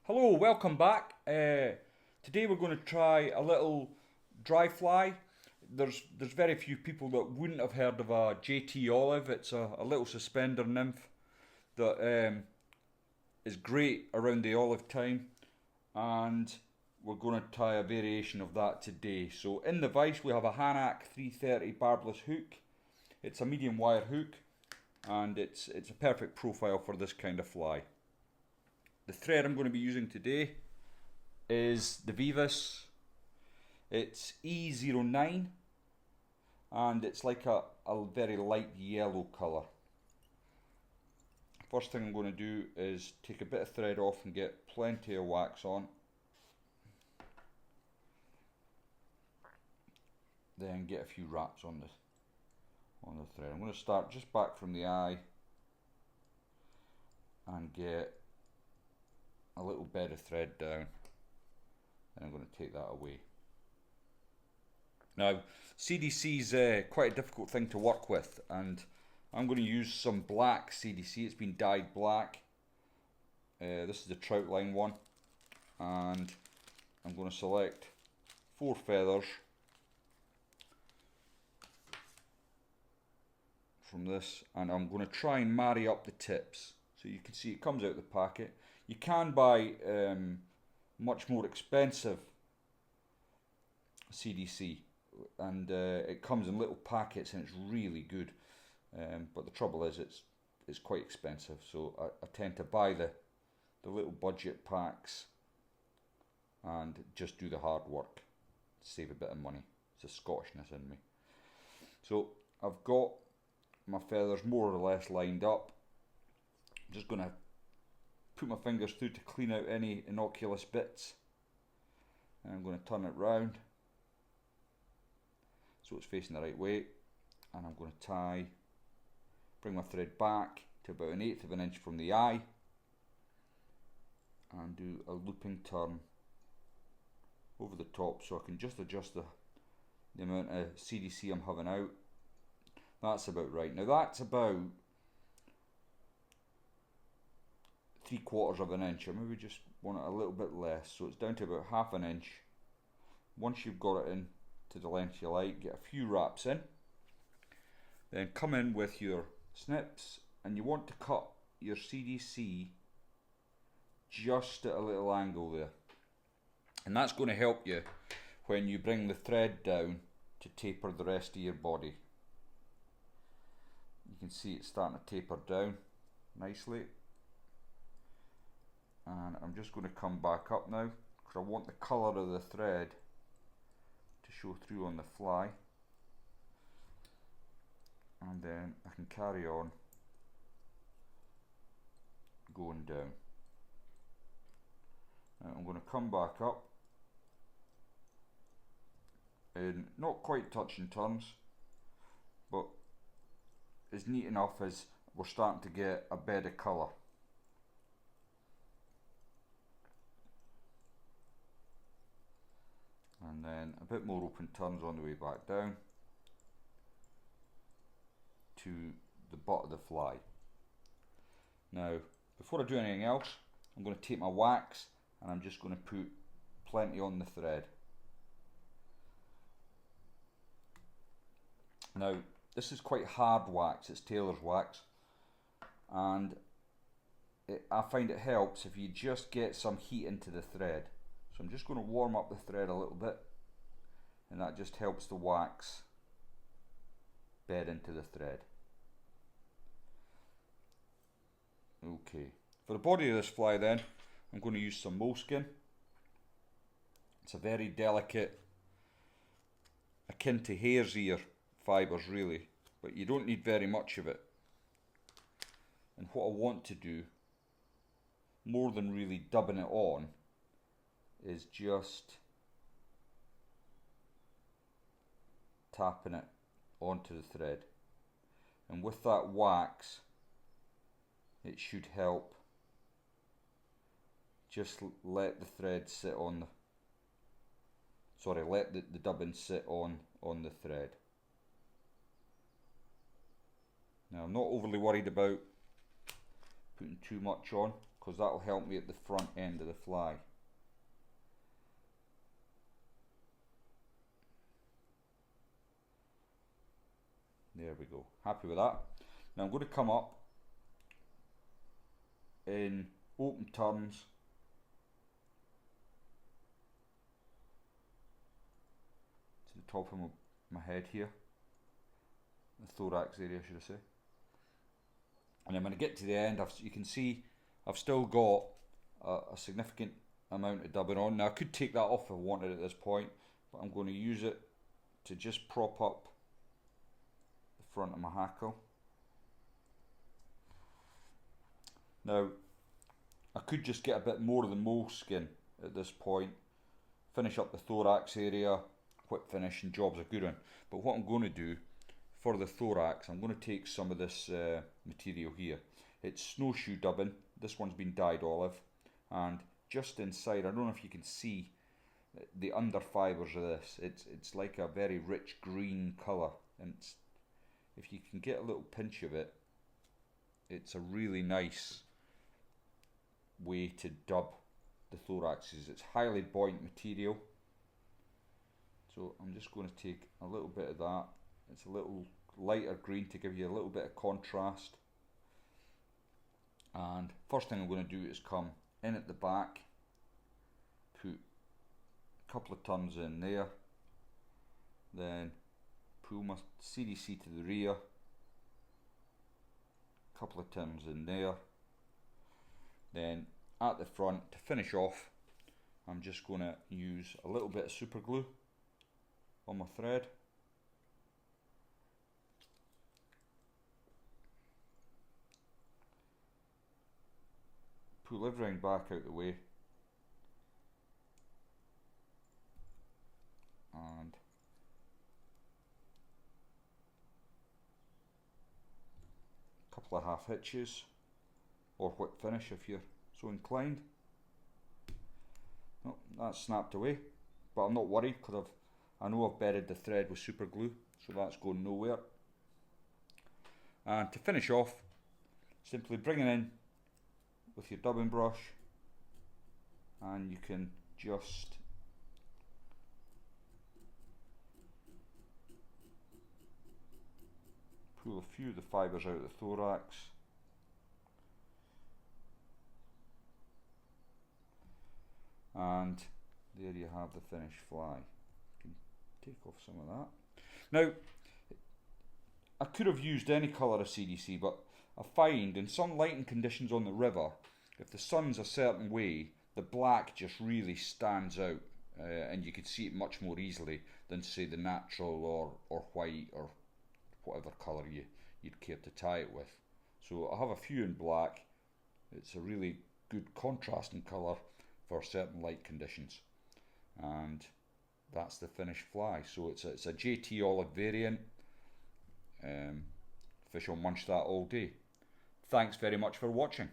Hello, welcome back. Today we're going to try a little dry fly. There's very few people that wouldn't have heard of a JT olive. It's a little suspender nymph that is great around the olive time, and we're going to try a variation of that today. So in the vise we have a Hanak 330 barbless hook. It's a medium wire hook, and it's a perfect profile for this kind of fly. The thread I'm going to be using today is the Vivas. It's E09, and it's like a very light yellow colour. First thing I'm going to do is take a bit of thread off and get plenty of wax on. Then get a few wraps on the thread. I'm going to start just back from the eye and get a little bed of thread down, and I'm going to take that away. Now, CDC is quite a difficult thing to work with, and I'm going to use some black CDC. It's been dyed black. This is the trout line one, and I'm going to select 4 feathers from this, and I'm going to try and marry up the tips. So you can see it comes out of the packet. You can buy much more expensive CDC, and it comes in little packets and it's really good. But the trouble is it's quite expensive, so I tend to buy the little budget packs and just do the hard work to save a bit of money. It's a Scottishness in me. So I've got my feathers more or less lined up. I'm just going to put my fingers through to clean out any innocuous bits, and I'm going to turn it round so it's facing the right way, and I'm going to bring my thread back to about 1/8 of an inch from the eye and do a looping turn over the top so I can just adjust the amount of CDC I'm having out. That's about right. Now that's about 3/4 of an inch. I maybe just want it a little bit less, so it's down to about 1/2 an inch. Once you've got it in to the length you like, get a few wraps in, then come in with your snips, and you want to cut your CDC just at a little angle there, and that's going to help you when you bring the thread down to taper the rest of your body. You can see it's starting to taper down nicely. And I'm just going to come back up now because I want the colour of the thread to show through on the fly, and then I can carry on going down. Now I'm going to come back up in not quite touching turns, but it's neat enough as we're starting to get a bed of colour. And then a bit more open turns on the way back down to the butt of the fly. Now, before I do anything else, I'm going to take my wax and I'm just going to put plenty on the thread. Now, this is quite hard wax, it's tailor's wax, and I find it helps if you just get some heat into the thread. So I'm just going to warm up the thread a little bit, and that just helps the wax bed into the thread. Okay, for the body of this fly then, I'm going to use some moleskin. It's a very delicate, akin to hare's ear fibres really, but you don't need very much of it. And what I want to do, more than really dubbing it on, is just tapping it onto the thread, and with that wax it should help just let the thread sit on let the dubbing sit on the thread. Now I'm not overly worried about putting too much on because that'll help me at the front end of the fly. There we go, happy with that. Now I'm going to come up in open turns to the top of my head here, the thorax area should I say. And then when I get to the end, you can see I've still got a significant amount of dubbing on. Now I could take that off if I wanted at this point, but I'm going to use it to just prop up the front of my hackle. Now I could just get a bit more of the moleskin at this point, finish up the thorax area, whip finish, and job's a good one. But what I'm going to do for the thorax, I'm going to take some of this material here. It's snowshoe dubbing. This one's been dyed olive, and just inside, I don't know if you can see the under fibres of this. It's like a very rich green colour, and if you can get a little pinch of it, it's a really nice way to dub the thoraxes. It's highly buoyant material, so I'm just going to take a little bit of that. It's a little lighter green to give you a little bit of contrast. And first thing I'm going to do is come in at the back, put a couple of turns in there, then pull my CDC to the rear, a couple of turns in there, then at the front to finish off I'm just going to use a little bit of super glue on my thread. Pull everything back out the way, and a couple of half hitches or whip finish if you're so inclined. Oh, that's snapped away, but I'm not worried because I know I've buried the thread with super glue, so that's going nowhere. And to finish off, simply bring it in with your dubbing brush, and you can just pull a few of the fibres out of the thorax, and there you have the finished fly. You can take off some of that. Now I could have used any colour of CDC, but I find in some lighting conditions on the river, if the sun's a certain way, the black just really stands out, and you could see it much more easily than say the natural or white or whatever colour you'd care to tie it with. So I have a few in black. It's a really good contrasting colour for certain light conditions, and that's the finished fly. So it's a JT olive variant. Fish will munch that all day. Thanks very much for watching.